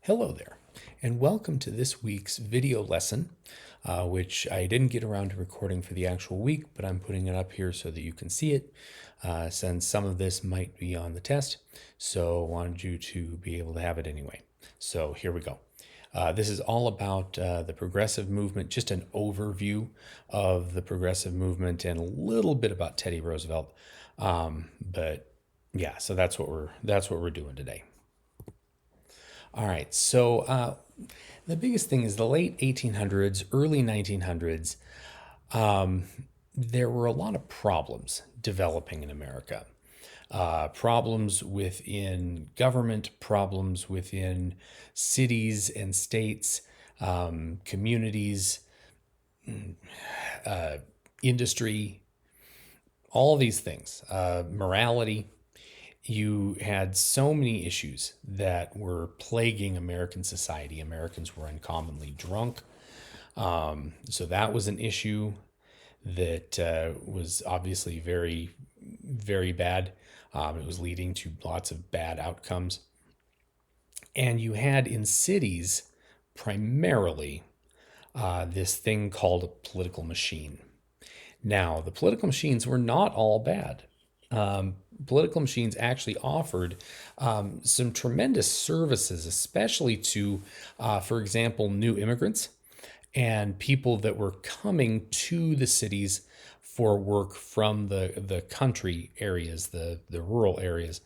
Hello there, and welcome to this week's video lesson, which I didn't get around to recording for the actual week, but I'm putting it up here so that you can see it, since some of this might be on the test, so I wanted you to be able to have it anyway. So here we go. This is all about the progressive movement, just an overview of the progressive movement and a little bit about Teddy Roosevelt. But yeah, so that's what we're doing today. All right, so the biggest thing is the late 1800s, early 1900s. There were a lot of problems developing in America. Problems within government, problems within cities and states, communities, industry, all these things, morality. You had so many issues that were plaguing American society. Americans were uncommonly drunk. So that was an issue that was obviously very, very bad. It was leading to lots of bad outcomes. And you had in cities primarily this thing called a political machine. Now, the political machines were not all bad. Political machines actually offered some tremendous services, especially to, for example, new immigrants and people that were coming to the cities for work from the country areas, the rural areas,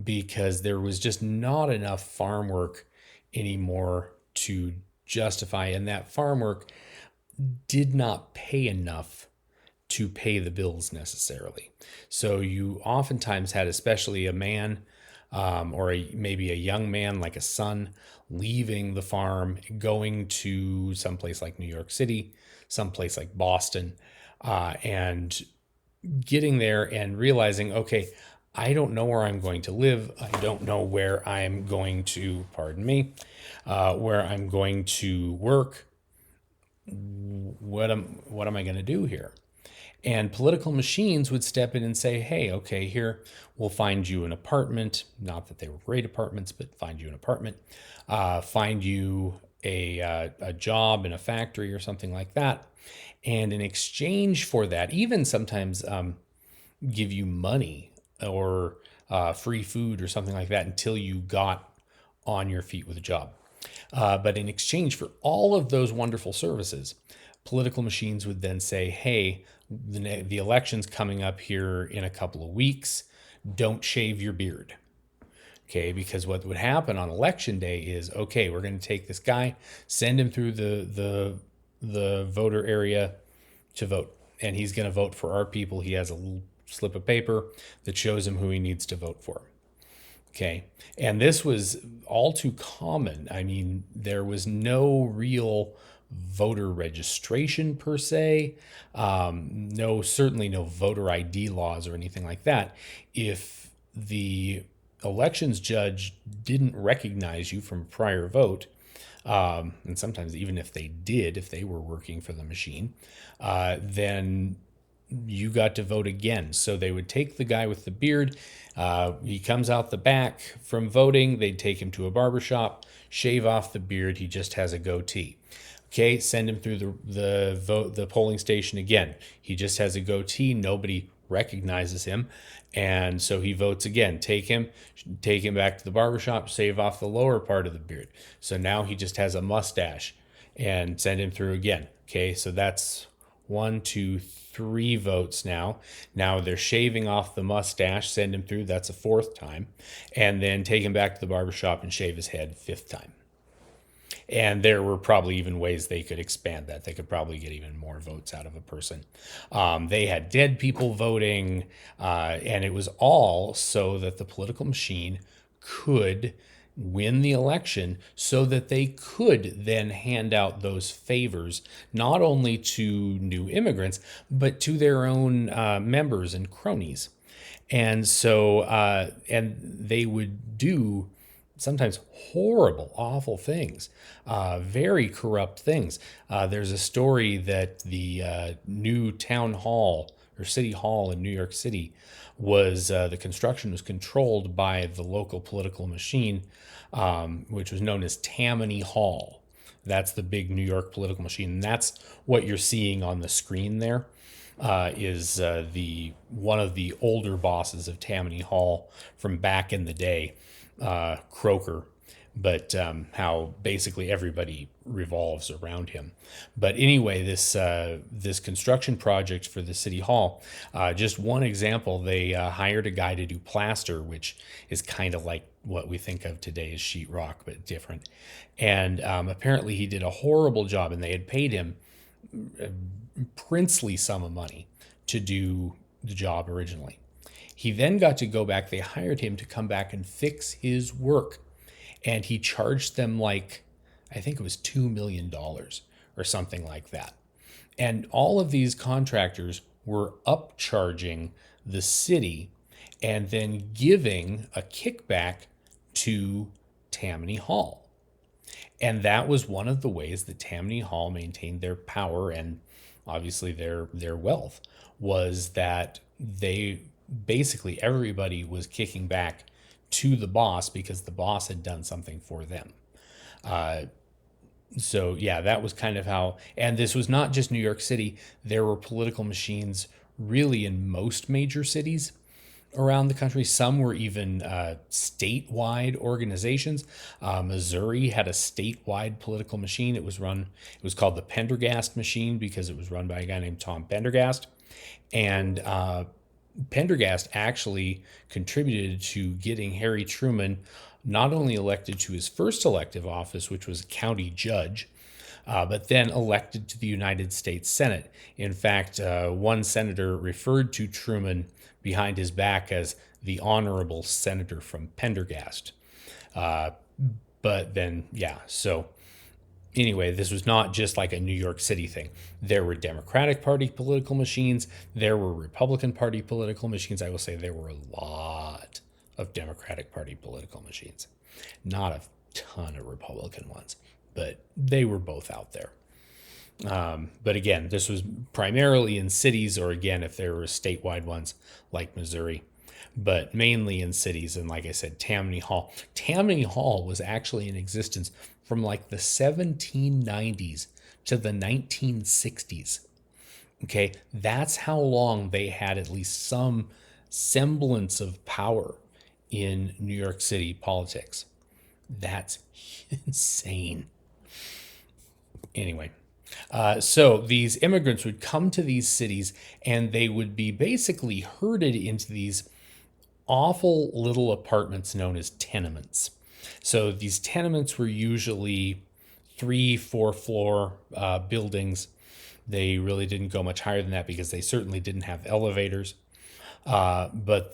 because there was just not enough farm work anymore to justify, and that farm work did not pay enough to pay the bills necessarily. So you oftentimes had, especially a man maybe a young man, like a son, leaving the farm, going to someplace like New York City, someplace like Boston, and getting there and realizing, okay, I don't know where I'm going to live. I don't know where I'm going to, pardon me, where I'm going to work. What am I going to do here? And political machines would step in and say, hey, okay, here, we'll find you an apartment. Not that they were great apartments, but find you an apartment. Find you a job in a factory or something like that. And in exchange for that, even sometimes give you money or free food or something like that until you got on your feet with a job. But in exchange for all of those wonderful services, political machines would then say, hey, the election's coming up here in a couple of weeks. Don't shave your beard. Okay, because what would happen on election day is, okay, we're going to take this guy, send him through the voter area to vote, and he's going to vote for our people. He has a little slip of paper that shows him who he needs to vote for. Okay. And this was all too common. I mean, there was no real voter registration per se. Certainly no voter ID laws or anything like that. If the elections judge didn't recognize you from a prior vote, and sometimes even if they did, if they were working for the machine, then you got to vote again. So they would take the guy with the beard. He comes out the back from voting. They'd take him to a barber shop, shave off the beard. He just has a goatee. Okay, send him through the polling station again. He just has a goatee. Nobody recognizes him, and so he votes again. Take him back to the barber shop, shave off the lower part of the beard. So now he just has a mustache, and send him through again. Okay, so that's 1, 2, 3 votes now. Now they're shaving off the mustache, send him through. That's a 4th time. And then take him back to the barbershop and shave his head 5th time. And there were probably even ways they could expand that. They could probably get even more votes out of a person. They had dead people voting, and it was all so that the political machine could win the election so that they could then hand out those favors not only to new immigrants but to their own members and cronies. And so and they would do sometimes horrible, awful things, very corrupt things. There's a story that the new town hall or City Hall in New York City was the construction was controlled by the local political machine, which was known as Tammany Hall. That's the big New York political machine. And that's what you're seeing on the screen there. Is the one of the older bosses of Tammany Hall from back in the day, Croker, but how basically everybody revolves around him. But anyway, this construction project for the city hall, just one example, they hired a guy to do plaster, which is kind of like what we think of today as sheetrock, but different. And apparently he did a horrible job, and they had paid him princely sum of money to do the job originally. He then got to go back. They hired him to come back and fix his work. And he charged them like, I think it was $2 million or something like that. And all of these contractors were upcharging the city and then giving a kickback to Tammany Hall. And that was one of the ways that Tammany Hall maintained their power and obviously their wealth, was that they basically everybody was kicking back to the boss because the boss had done something for them. So yeah, that was kind of how, and this was not just New York City. There were political machines really in most major cities around the country. Some were even statewide organizations. Missouri had a statewide political machine. It was called the Pendergast machine because it was run by a guy named Tom Pendergast. And Pendergast actually contributed to getting Harry Truman not only elected to his first elective office, which was a county judge, but then elected to the United States Senate. In fact, one senator referred to Truman behind his back as the honorable senator from Pendergast. But then, yeah, so anyway, this was not just like a New York City thing. There were Democratic Party political machines. There were Republican Party political machines. I will say there were a lot of Democratic Party political machines. Not a ton of Republican ones, but they were both out there. But again, this was primarily in cities, or again, if there were statewide ones like Missouri, but mainly in cities. And like I said, Tammany Hall. Tammany Hall was actually in existence from like the 1790s to the 1960s. Okay, that's how long they had at least some semblance of power in New York City politics. That's insane. Anyway, so these immigrants would come to these cities and they would be basically herded into these awful little apartments known as tenements. So these tenements were usually 3-4 floor buildings. They really didn't go much higher than that because they certainly didn't have elevators. But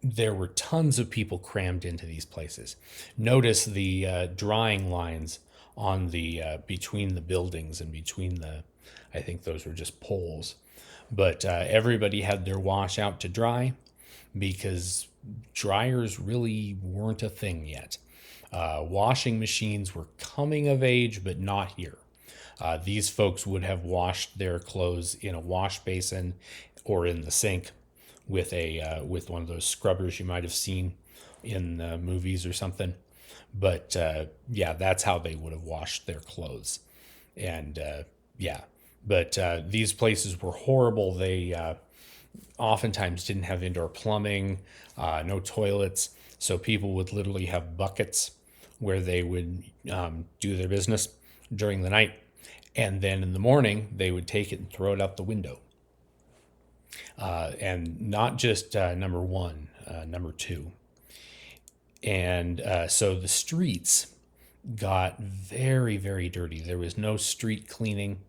there were tons of people crammed into these places. Notice the drying lines on the between the buildings and between the, I think those were just poles. But everybody had their wash out to dry because dryers really weren't a thing yet. Washing machines were coming of age, but not here. These folks would have washed their clothes in a wash basin or in the sink with with one of those scrubbers you might have seen in movies or something. But yeah, that's how they would have washed their clothes. And yeah, but these places were horrible. They oftentimes didn't have indoor plumbing, no toilets. So people would literally have buckets where they would do their business during the night. And then in the morning, they would take it and throw it out the window. And not just number one, number two. And so the streets got very, very dirty. There was no street cleaning,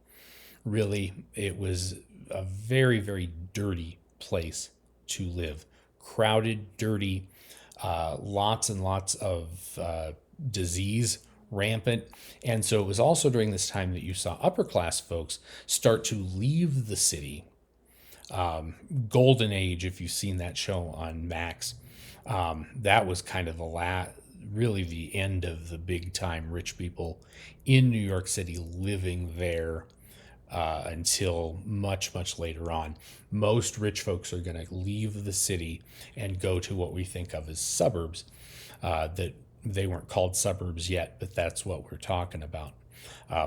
really. It was a very, very dirty place to live. Crowded, dirty, lots and lots of disease rampant. And so it was also during this time that you saw upper class folks start to leave the city. Golden Age, if you've seen that show on Max, that was kind of really the end of the big time rich people in New York City living there until much, much later on. Most rich folks are going to leave the city and go to what we think of as suburbs. That they weren't called suburbs yet, but that's what we're talking about.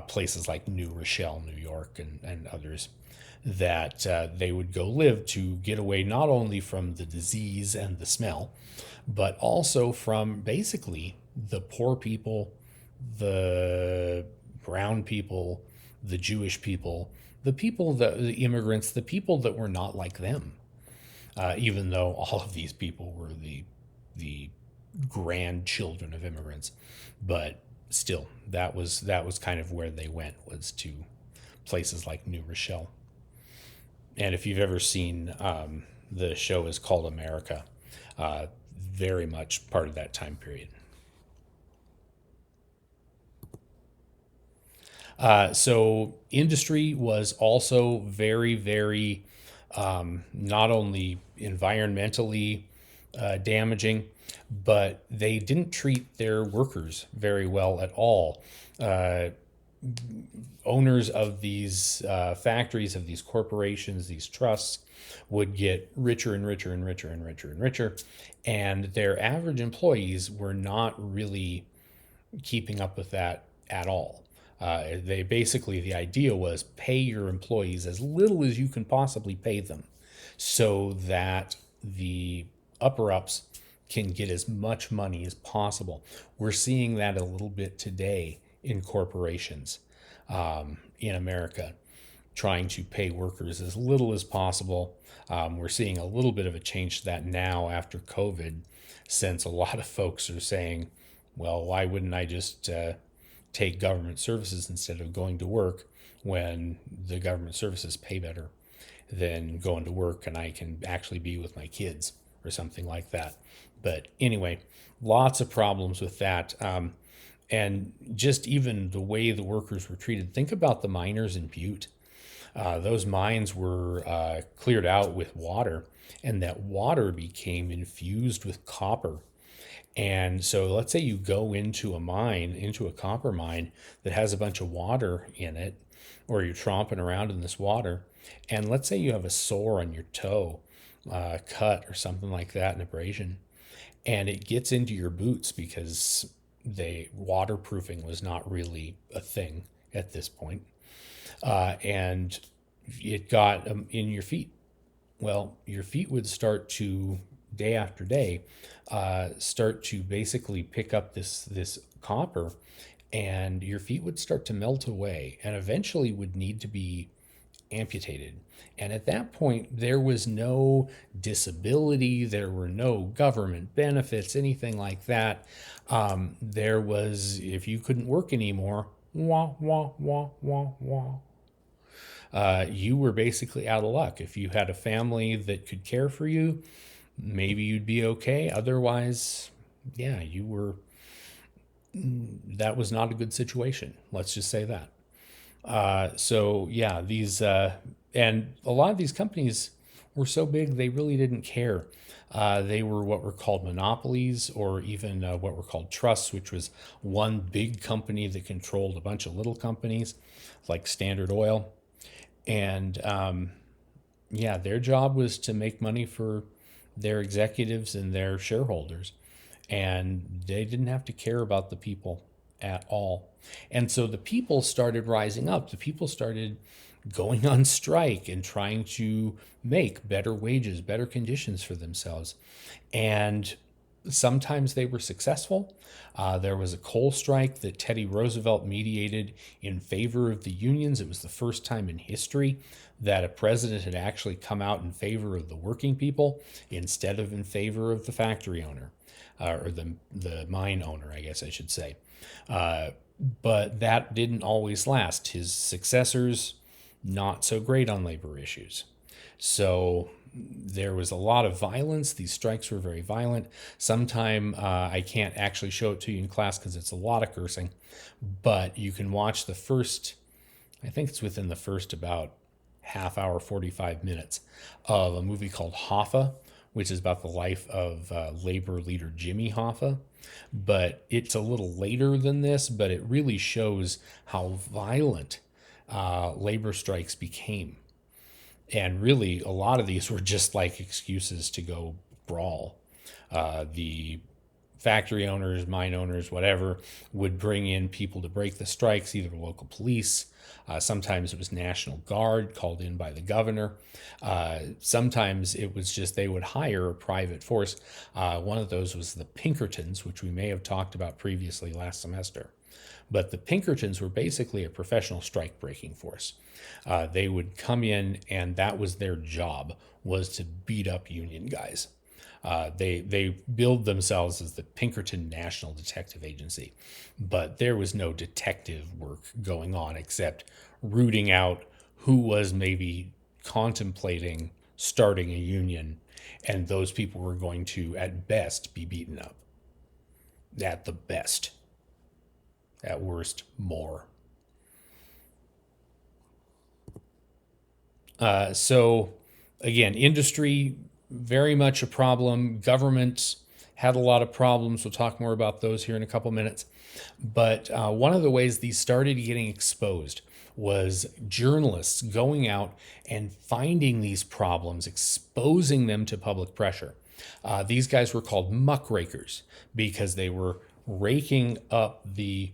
Places like New Rochelle, New York, and others that they would go live to get away not only from the disease and the smell, but also from basically the poor people, the brown people, the Jewish people, the immigrants, the people that were not like them. Even though all of these people were the grandchildren of immigrants, but still, that was kind of where they went, was to places like New Rochelle. And if you've ever seen, the show is called America, uh, very much part of that time period. So industry was also very, very, not only environmentally damaging, but they didn't treat their workers very well at all. Uh, Owners of these factories, of these corporations, these trusts, would get richer and richer and richer and richer and richer, and their average employees were not really keeping up with that at all. They basically, the idea was pay your employees as little as you can possibly pay them so that the upper ups can get as much money as possible. We're seeing that a little bit today in corporations, in America, trying to pay workers as little as possible. We're seeing a little bit of a change to that now after COVID, since a lot of folks are saying, well, why wouldn't I just take government services instead of going to work when the government services pay better than going to work and I can actually be with my kids or something like that. But anyway, lots of problems with that. And just even the way the workers were treated. Think about the miners in Butte. Those mines were cleared out with water, and that water became infused with copper. And so let's say you go into a mine, into a copper mine that has a bunch of water in it, or you're tromping around in this water, and let's say you have a sore on your toe, cut or something like that, an abrasion, and it gets into your boots because the waterproofing was not really a thing at this point, and it got in your feet. Well, your feet would start to, day after day, start to basically pick up this copper, and your feet would start to melt away, and eventually would need to be amputated. And at that point, there was no disability, there were no government benefits, anything like that. There was, if you couldn't work anymore, wah, wah, wah, wah, wah. You were basically out of luck. If you had a family that could care for you, maybe you'd be okay. Otherwise, yeah, that was not a good situation. Let's just say that. So yeah, and a lot of these companies were so big they really didn't care. They were what were called monopolies, or even what were called trusts, which was one big company that controlled a bunch of little companies, like Standard Oil. And yeah, their job was to make money for their executives and their shareholders, and they didn't have to care about the people at all. And so the people started rising up. The people started going on strike and trying to make better wages, better conditions for themselves. And sometimes they were successful. There was a coal strike that Teddy Roosevelt mediated in favor of the unions. It was the first time in history that a president had actually come out in favor of the working people instead of in favor of the factory owner, or the mine owner, I guess I should say. Uh, but that didn't always last. His successors, not so great on labor issues. So there was a lot of violence. These strikes were very violent. Sometime I can't actually show it to you in class because it's a lot of cursing, but you can watch the first, I think it's within the first about half hour, 45 minutes of a movie called Hoffa, which is about the life of labor leader Jimmy Hoffa. But it's a little later than this, but it really shows how violent labor strikes became. And really, a lot of these were just like excuses to go brawl. The factory owners, mine owners, whatever, would bring in people to break the strikes, either local police. Sometimes it was National Guard called in by the governor. Sometimes it was just they would hire a private force. One of those was the Pinkertons, which we may have talked about previously last semester. But the Pinkertons were basically a professional strike breaking force. They would come in, and that was their job, was to beat up union guys. They billed themselves as the Pinkerton National Detective Agency, but there was no detective work going on except rooting out who was maybe contemplating starting a union, and those people were going to, at best, be beaten up. At the best. At worst, more. So, again, industry, very much a problem. Government had a lot of problems. We'll talk more about those here in a couple minutes. But one of the ways these started getting exposed was journalists going out and finding these problems, exposing them to public pressure. These guys were called muckrakers because they were raking up the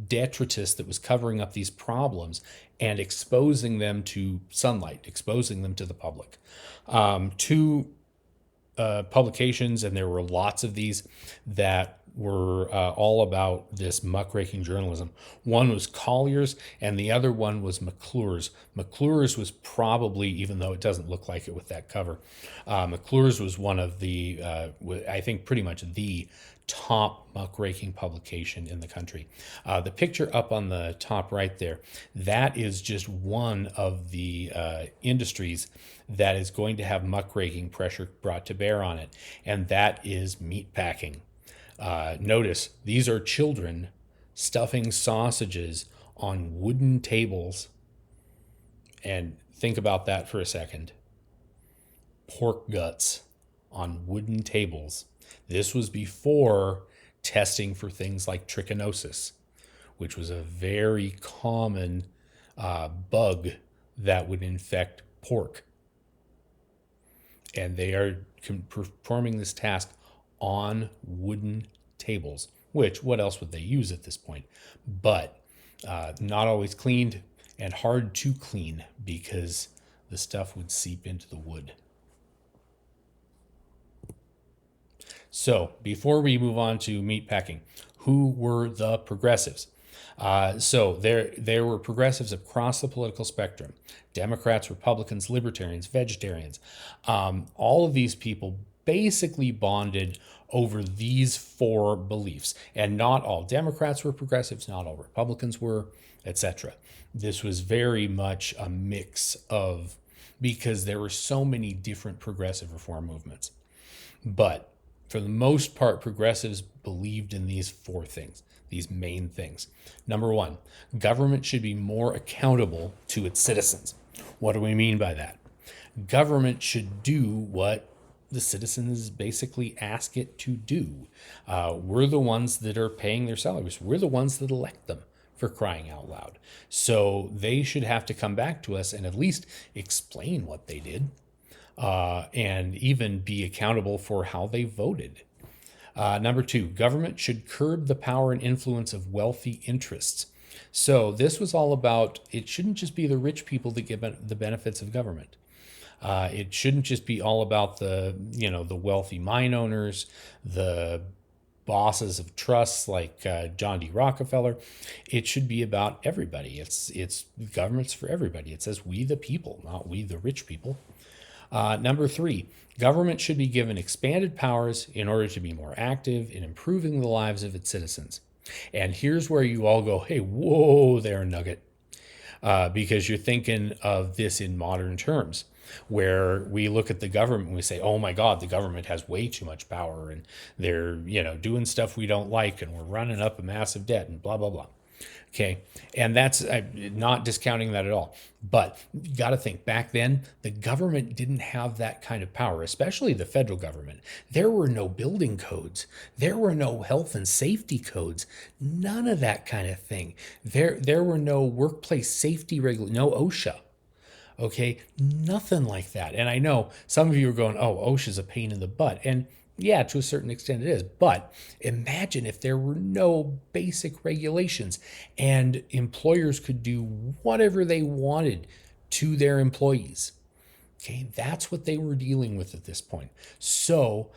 detritus that was covering up these problems and exposing them to sunlight, exposing them to the public. Two publications, and there were lots of these that were all about this muckraking journalism. One was Collier's, and the other one was McClure's. McClure's was probably, even though it doesn't look like it with that cover, McClure's was one of the, I think pretty much the top muckraking publication in the country. The picture up on the top right there, that is just one of the industries that is going to have muckraking pressure brought to bear on it, and that is meat packing. Notice these are children stuffing sausages on wooden tables, and think about that for a second. Pork guts on wooden tables. This was before testing for things like trichinosis, which was a very common bug that would infect pork. And they are performing this task on wooden tables, which, what else would they use at this point? But not always cleaned and hard to clean because the stuff would seep into the wood. So before we move on to meat packing, who were the progressives? So there were progressives across the political spectrum: Democrats, Republicans, Libertarians, Vegetarians. All of these people basically bonded over these four beliefs. And not all Democrats were progressives, not all Republicans were, etc. This was very much a mix of, because there were so many different progressive reform movements. But for the most part, progressives believed in these four things, these main things. Number one, government should be more accountable to its citizens. What do we mean by that? Government should do what the citizens basically ask it to do. We're the ones that are paying their salaries. We're the ones that elect them, for crying out loud. So they should have to come back to us and at least explain what they did. And even be accountable for how they voted. Number two, government should curb the power and influence of wealthy interests. So this was all about, it shouldn't just be the rich people that get the benefits of government. It shouldn't just be all about the wealthy mine owners, the bosses of trusts like John D. Rockefeller. It should be about everybody. It's government's for everybody. It says we the people, not we the rich people. Number three, government should be given expanded powers in order to be more active in improving the lives of its citizens. And here's where you all go, hey, whoa there, Nugget. Because you're thinking of this in modern terms, where we look at the government and we say, oh my God, the government has way too much power and they're, doing stuff we don't like and we're running up a massive debt and blah, blah, blah. Okay. And that's not discounting that at all. But you got to think back then, the government didn't have that kind of power, especially the federal government. There were no building codes, there were no health and safety codes, none of that kind of thing. There were no workplace safety no OSHA. Okay, nothing like that. And I know some of you are going, oh, OSHA's a pain in the butt. And yeah, to a certain extent it is. But imagine if there were no basic regulations and employers could do whatever they wanted to their employees. Okay, that's what they were dealing with at this point. So,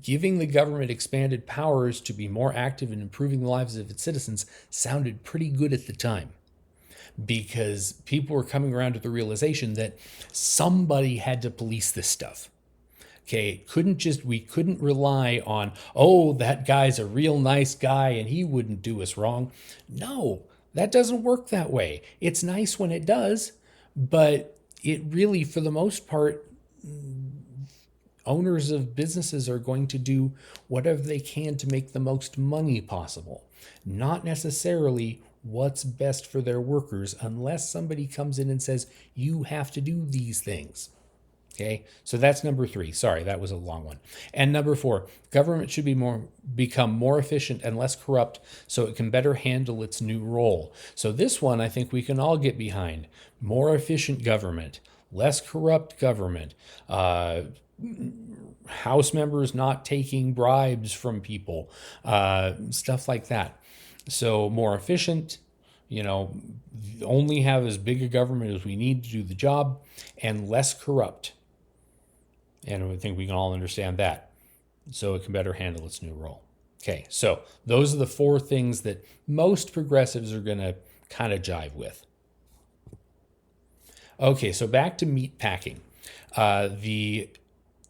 giving the government expanded powers to be more active in improving the lives of its citizens sounded pretty good at the time, because people were coming around to the realization that somebody had to police this stuff. Okay, we couldn't rely on, oh, that guy's a real nice guy and he wouldn't do us wrong. No, that doesn't work that way. It's nice when it does, but it really, for the most part, owners of businesses are going to do whatever they can to make the most money possible, not necessarily what's best for their workers, unless somebody comes in and says, you have to do these things. Okay, so that's number 3. Sorry, that was a long one. And number 4, government should become more efficient and less corrupt so it can better handle its new role. So this one I think we can all get behind. More efficient government, less corrupt government, House members not taking bribes from people, stuff like that. So more efficient, only have as big a government as we need to do the job, and less corrupt. And I think we can all understand that. So it can better handle its new role. Okay, so those are the 4 things that most progressives are going to kind of jive with. Okay, so back to meat packing. The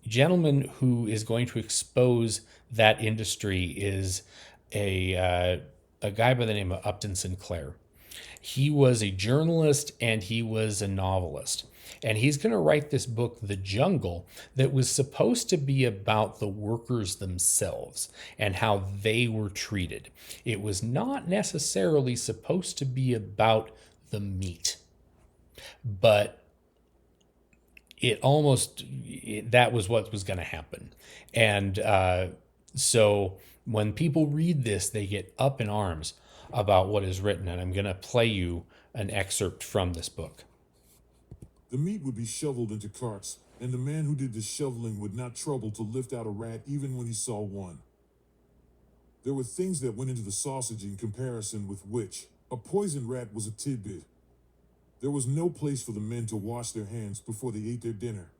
gentleman who is going to expose that industry is a guy by the name of Upton Sinclair. He was a journalist and he was a novelist. And he's going to write this book, The Jungle, that was supposed to be about the workers themselves and how they were treated. It was not necessarily supposed to be about the meat, but that was what was going to happen. And so when people read this, they get up in arms about what is written. And I'm going to play you an excerpt from this book. The meat would be shoveled into carts, and the man who did the shoveling would not trouble to lift out a rat even when he saw one. There were things that went into the sausage in comparison with which a poisoned rat was a tidbit. There was no place for the men to wash their hands before they ate their dinner,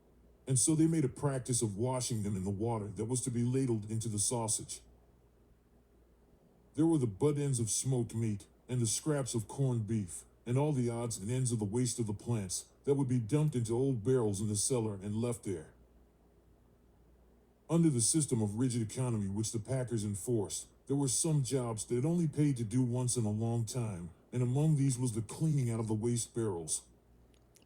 and so they made a practice of washing them in the water that was to be ladled into the sausage. There were the butt ends of smoked meat, and the scraps of corned beef, and all the odds and ends of the waste of the plants that would be dumped into old barrels in the cellar and left there. Under the system of rigid economy which the packers enforced, there were some jobs that only paid to do once in a long time, and among these was the cleaning out of the waste barrels.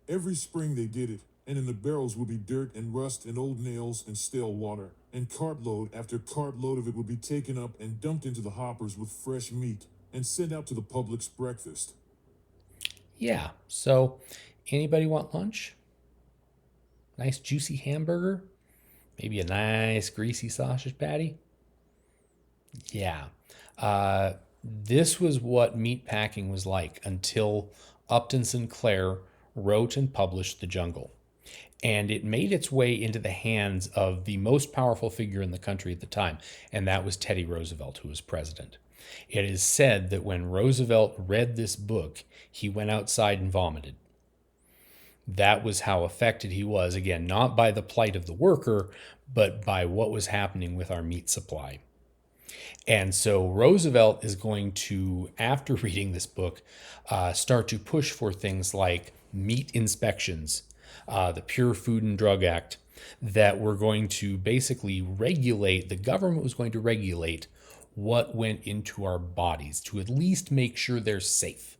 Every spring they did it, and in the barrels would be dirt and rust and old nails and stale water, and cartload after cartload of it would be taken up and dumped into the hoppers with fresh meat and sent out to the public's breakfast. Yeah, so anybody want lunch? Nice juicy hamburger? Maybe a nice greasy sausage patty? Yeah. This was what meat packing was like until Upton Sinclair wrote and published The Jungle. And it made its way into the hands of the most powerful figure in the country at the time, and that was Teddy Roosevelt, who was president. It is said that when Roosevelt read this book, he went outside and vomited. That was how affected he was, again, not by the plight of the worker, but by what was happening with our meat supply. And so Roosevelt is going to, after reading this book, start to push for things like meat inspections, the Pure Food and Drug Act, that were going to basically the government was going to regulate what went into our bodies to at least make sure they're safe.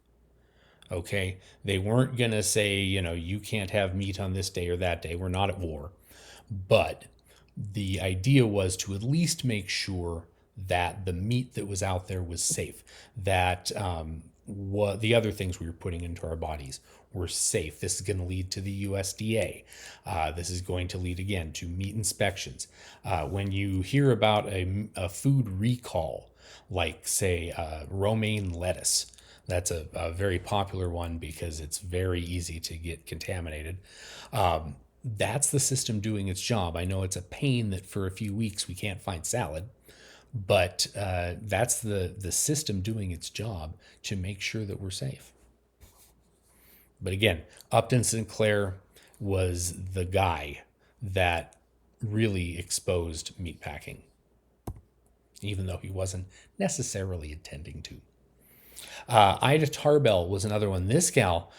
Okay? They weren't going to say, you can't have meat on this day or that day. We're not at war. But the idea was to at least make sure that the meat that was out there was safe, that what the other things we were putting into our bodies were safe. This is going to lead to the USDA. This is going to lead again to meat inspections. When you hear about a food recall, like say romaine lettuce, that's a very popular one because it's very easy to get contaminated. That's the system doing its job. I know it's a pain that for a few weeks we can't find salad, but that's the system doing its job to make sure that we're safe. But again, Upton Sinclair was the guy that really exposed meatpacking, even though he wasn't necessarily intending to. Ida Tarbell was another one. This gal,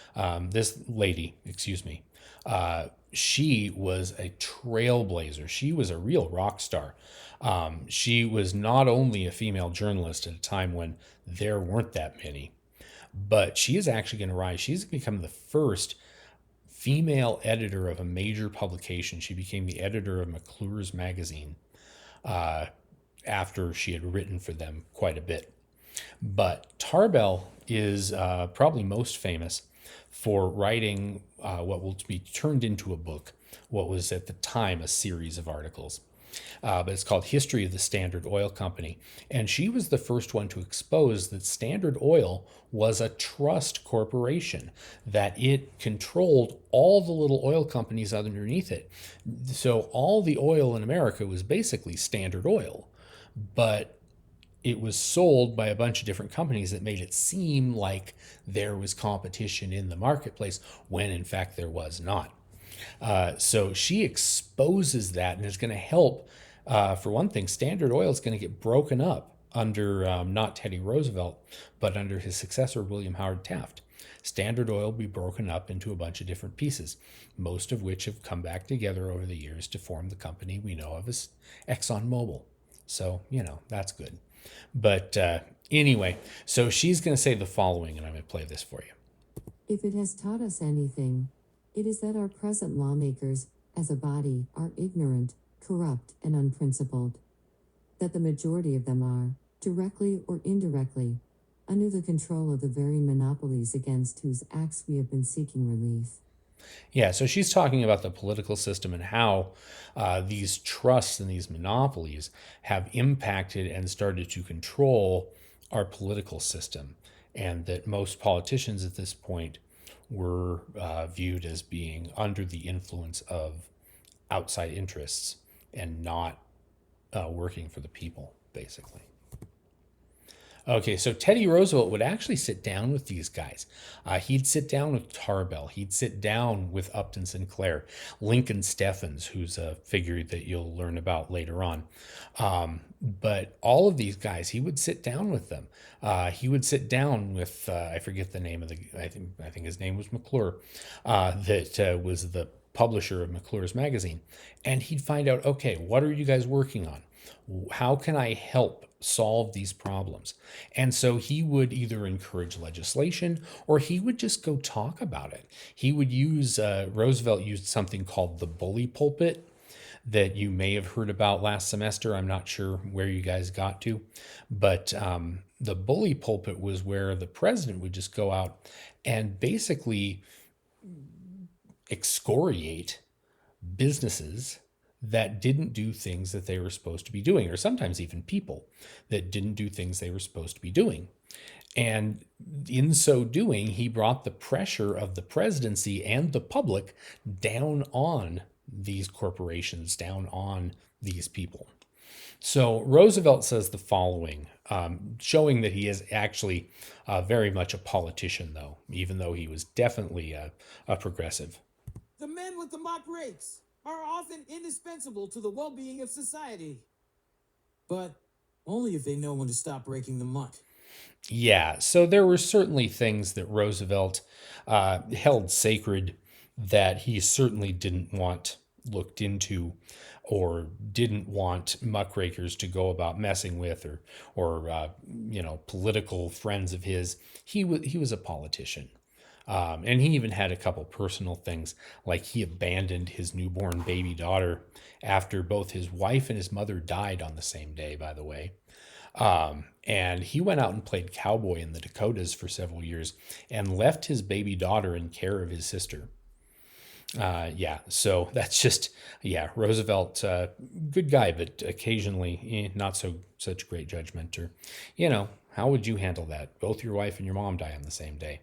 this lady, excuse me, she was a trailblazer. She was a real rock star. She was not only a female journalist at a time when there weren't that many, but she is actually going to rise. She's become the first female editor of a major publication. She became the editor of McClure's magazine after she had written for them quite a bit. But Tarbell is probably most famous for writing what will be turned into a book, what was at the time a series of articles. But it's called History of the Standard Oil Company. And she was the first one to expose that Standard Oil was a trust corporation, that it controlled all the little oil companies underneath it. So all the oil in America was basically Standard Oil. But it was sold by a bunch of different companies that made it seem like there was competition in the marketplace when in fact there was not. So she exposes that and is going to help. For one thing, Standard Oil is going to get broken up under not Teddy Roosevelt, but under his successor, William Howard Taft. Standard Oil will be broken up into a bunch of different pieces, most of which have come back together over the years to form the company we know of as ExxonMobil. So, that's good. But anyway, so she's going to say the following, and I'm going to play this for you. If it has taught us anything, it is that our present lawmakers, as a body, are ignorant, corrupt, and unprincipled. That the majority of them are, directly or indirectly, under the control of the very monopolies against whose acts we have been seeking relief. Yeah, so she's talking about the political system and how these trusts and these monopolies have impacted and started to control our political system, and that most politicians at this point were viewed as being under the influence of outside interests and not working for the people, basically. Okay, so Teddy Roosevelt would actually sit down with these guys. He'd sit down with Tarbell. He'd sit down with Upton Sinclair, Lincoln Steffens, who's a figure that you'll learn about later on. But all of these guys, he would sit down with them. He would sit down with, I forget the name of I think his name was McClure, that was the publisher of McClure's magazine. And he'd find out, okay, what are you guys working on? How can I help solve these problems? And so he would either encourage legislation or he would just go talk about it. He would use, Roosevelt used something called the bully pulpit that you may have heard about last semester. I'm not sure where you guys got to, but the bully pulpit was where the president would just go out and basically excoriate businesses that didn't do things that they were supposed to be doing, or sometimes even people that didn't do things they were supposed to be doing. And in so doing, he brought the pressure of the presidency and the public down on these corporations, down on these people. So Roosevelt says the following, showing that he is actually very much a politician, though, even though he was definitely a progressive. The men with the mock rakes are often indispensable to the well-being of society. But only if they know when to stop raking the muck. Yeah, so there were certainly things that Roosevelt held sacred that he certainly didn't want looked into or didn't want muckrakers to go about messing with or political friends of his. He was a politician. And he even had a couple personal things, like he abandoned his newborn baby daughter after both his wife and his mother died on the same day, by the way. And he went out and played cowboy in the Dakotas for several years and left his baby daughter in care of his sister. Yeah, so that's just, yeah, Roosevelt, good guy, but occasionally not such great judgment. Or, how would you handle that? Both your wife and your mom die on the same day.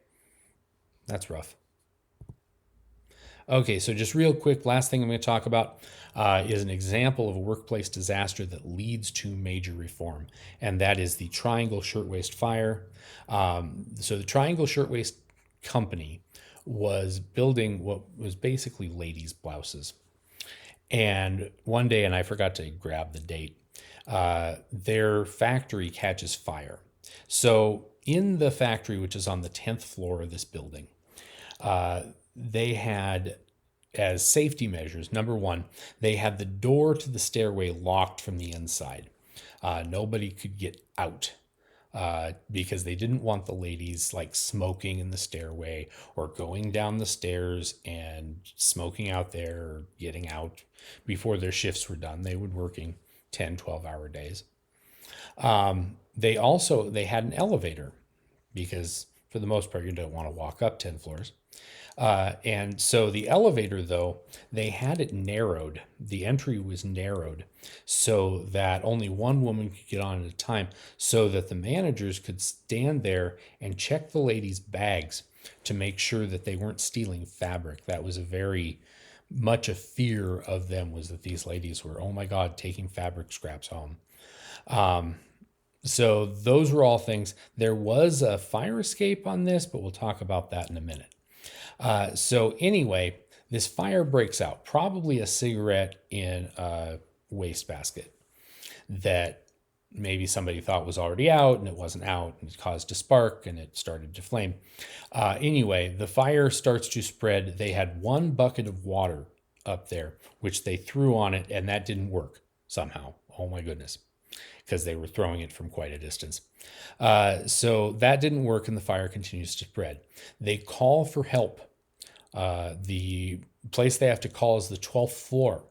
That's rough. Okay, so just real quick, last thing I'm going to talk about is an example of a workplace disaster that leads to major reform, and that is the Triangle Shirtwaist Fire. So the Triangle Shirtwaist Company was building what was basically ladies' blouses. And one day, and I forgot to grab the date, their factory catches fire. So in the factory, which is on the 10th floor of this building, they had, as safety measures, number one, they had the door to the stairway locked from the inside. Nobody could get out because they didn't want the ladies like smoking in the stairway or going down the stairs and smoking out there or getting out before their shifts were done. They were working 10, 12-hour days. They had an elevator because for the most part, you don't want to walk up 10 floors. And so the elevator, though, they had it narrowed. The entry was narrowed so that only one woman could get on at a time, so that the managers could stand there and check the ladies' bags to make sure that they weren't stealing fabric. That was a very much a fear of them, was that these ladies were, oh my God, taking fabric scraps home. So those were all things. There was a fire escape on this, but we'll talk about that in a minute. So anyway, this fire breaks out, probably a cigarette in a wastebasket that maybe somebody thought was already out and it wasn't out, and it caused a spark and it started to flame. Anyway, the fire starts to spread. They had one bucket of water up there, which they threw on it, and that didn't work somehow. Oh my goodness, because they were throwing it from quite a distance. So that didn't work, and the fire continues to spread. They call for help. The place they have to call is the 12th floor,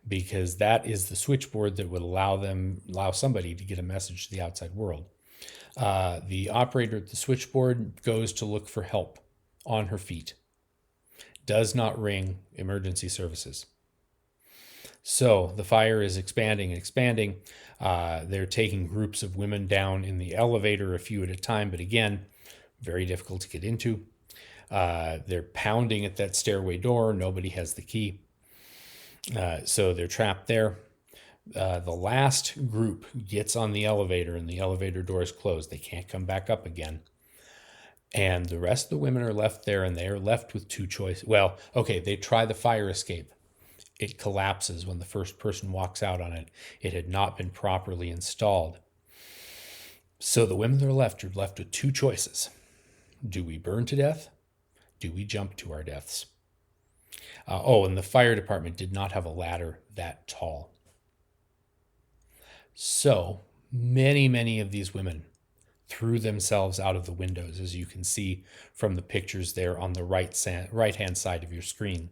because that is the switchboard that would allow somebody to get a message to the outside world. The operator at the switchboard goes to look for help on her feet. Does not ring emergency services. So the fire is expanding and expanding. They're taking groups of women down in the elevator, a few at a time, but again, very difficult to get into. They're pounding at that stairway door. Nobody has the key. So they're trapped there. The last group gets on the elevator, and the elevator door is closed. They can't come back up again. And the rest of the women are left there, and they are left with two choices. Well, okay, they try the fire escape. It collapses when the first person walks out on it. It had not been properly installed. So the women that are left with two choices. Do we burn to death? Do we jump to our deaths? And the fire department did not have a ladder that tall. So many of these women threw themselves out of the windows, as you can see from the pictures there on the right-hand side of your screen.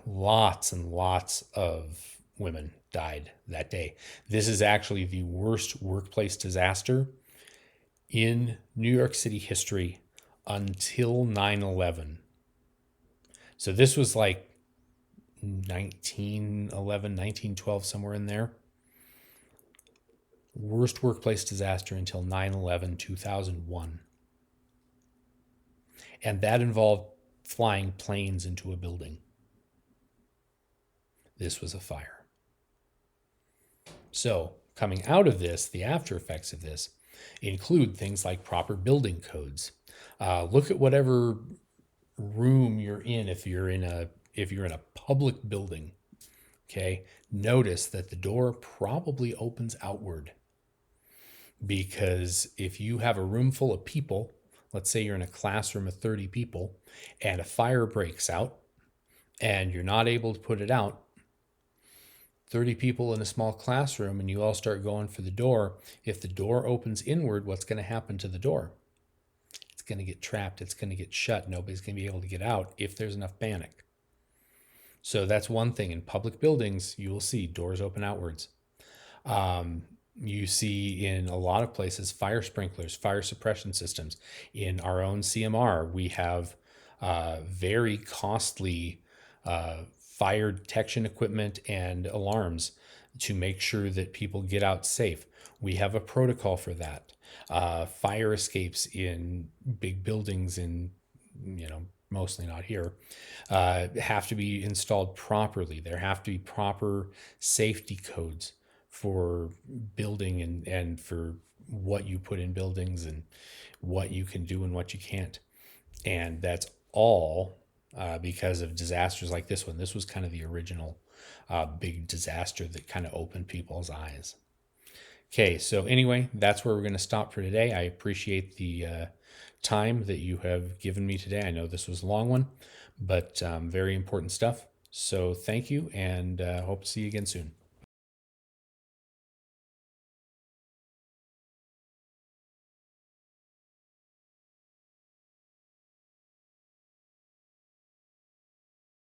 Lots and lots of women died that day. This is actually the worst workplace disaster in New York City history until 9/11. So this was like 1911, 1912, somewhere in there. Worst workplace disaster until 9/11, 2001. And that involved flying planes into a building. This was a fire. So coming out of this, the after effects of this include things like proper building codes. Look at whatever room you're in. If you're in a public building, okay, notice that the door probably opens outward, because if you have a room full of people, let's say you're in a classroom of 30 people, and a fire breaks out and you're not able to put it out, 30 people in a small classroom, and you all start going for the door. If the door opens inward, what's going to happen to the door? It's going to get trapped. It's going to get shut. Nobody's going to be able to get out if there's enough panic. So that's one thing. In public buildings, you will see doors open outwards. You see in a lot of places fire sprinklers, fire suppression systems. In our own CMR, we have very costly fire detection equipment and alarms to make sure that people get out safe. We have a protocol for that. Fire escapes in big buildings in, mostly not here, have to be installed properly. There have to be proper safety codes for building and for what you put in buildings and what you can do and what you can't. And that's all because of disasters like this one. This was kind of the original big disaster that kind of opened people's eyes. Okay, so anyway, that's where we're going to stop for today. I appreciate the time that you have given me today. I know this was a long one, but very important stuff. So thank you, and hope to see you again soon.